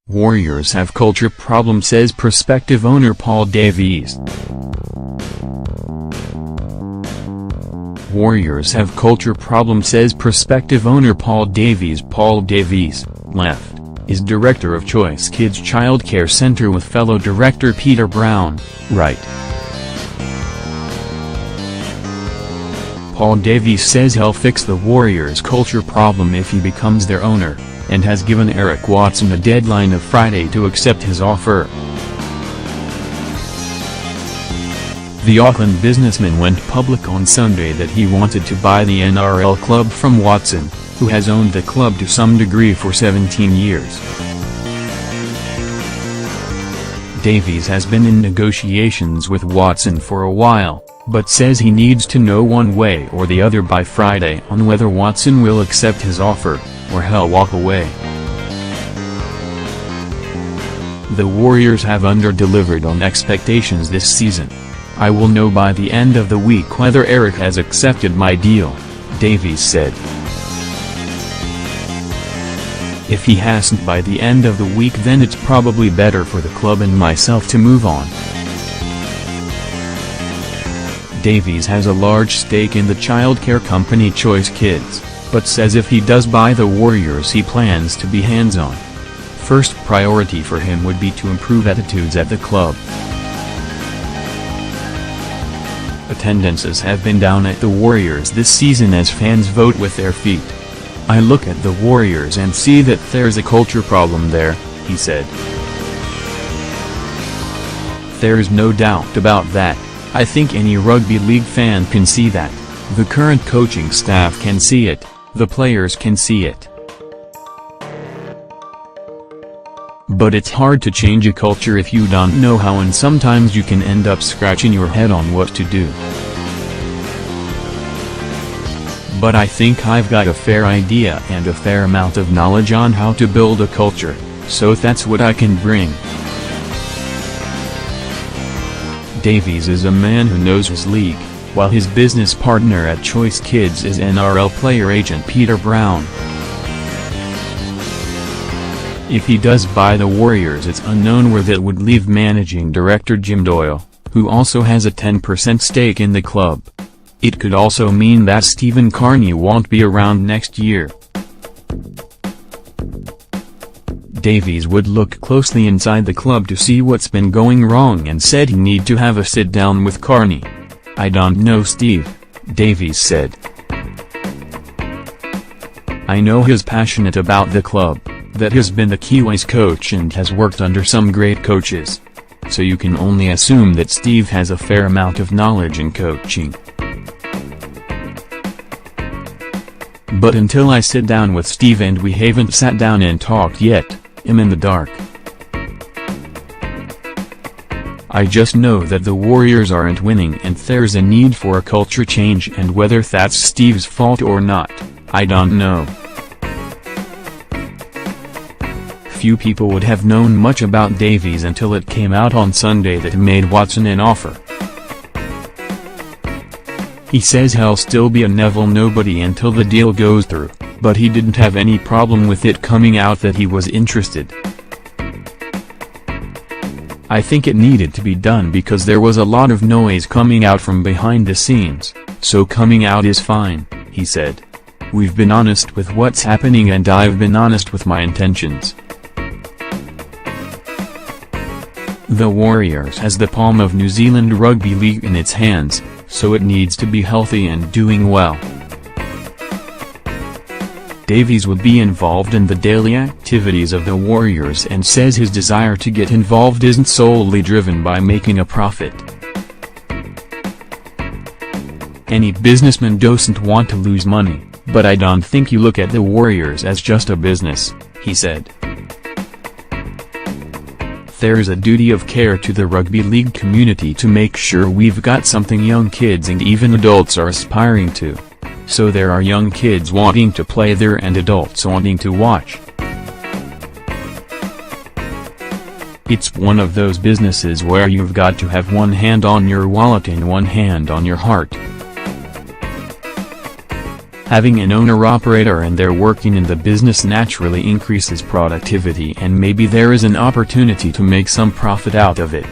Warriors have culture problem, says prospective owner Paul Davys. Warriors have culture problem, says prospective owner Paul Davys. Paul Davys, left, is director of ChoiceKids childcare center with fellow director Peter Brown, right. Paul Davys says he'll fix the Warriors' culture problem if he becomes their owner, and has given Eric Watson a deadline of Friday to accept his offer. The Auckland businessman went public on Sunday that he wanted to buy the NRL club from Watson, who has owned the club to some degree for 17 years. Davys has been in negotiations with Watson for a while, but says he needs to know one way or the other by Friday on whether Watson will accept his offer, or he'll walk away. The Warriors have under-delivered on expectations this season. I will know by the end of the week whether Eric has accepted my deal, Davys said. If he hasn't by the end of the week, then it's probably better for the club and myself to move on. Davys has a large stake in the childcare company ChoiceKids, but says if he does buy the Warriors he plans to be hands-on. First priority for him would be to improve attitudes at the club. Attendances have been down at the Warriors this season as fans vote with their feet. I look at the Warriors and see that there's a culture problem there, he said. There's no doubt about that. I think any rugby league fan can see that. The current coaching staff can see it, the players can see it. But it's hard to change a culture if you don't know how, and sometimes you can end up scratching your head on what to do. But I think I've got a fair idea and a fair amount of knowledge on how to build a culture, so that's what I can bring. Davys is a man who knows his league, while his business partner at ChoiceKids is NRL player agent Peter Brown. If he does buy the Warriors, it's unknown where that would leave managing director Jim Doyle, who also has a 10% stake in the club. It could also mean that Stephen Carney won't be around next year. Davys would look closely inside the club to see what's been going wrong and said he'd need to have a sit-down with Carney. I don't know Steve, Davys said. I know he's passionate about the club, that he's been the Kiwis coach and has worked under some great coaches. So you can only assume that Steve has a fair amount of knowledge in coaching. But until I sit down with Steve, and we haven't sat down and talked yet, I'm in the dark. I just know that the Warriors aren't winning and there's a need for a culture change, and whether that's Steve's fault or not, I don't know. Few people would have known much about Davys until it came out on Sunday that he made Watson an offer. He says he'll still be a Neville nobody until the deal goes through, but he didn't have any problem with it coming out that he was interested. I think it needed to be done because there was a lot of noise coming out from behind the scenes, so coming out is fine, he said. We've been honest with what's happening and I've been honest with my intentions. The Warriors has the palm of New Zealand Rugby League in its hands, so it needs to be healthy and doing well. Davys would be involved in the daily activities of the Warriors and says his desire to get involved isn't solely driven by making a profit. Any businessman doesn't want to lose money, but I don't think you look at the Warriors as just a business, he said. There's a duty of care to the rugby league community to make sure we've got something young kids and even adults are aspiring to. So there are young kids wanting to play there and adults wanting to watch. It's one of those businesses where you've got to have one hand on your wallet and one hand on your heart. Having an owner-operator and they're working in the business naturally increases productivity, and maybe there is an opportunity to make some profit out of it.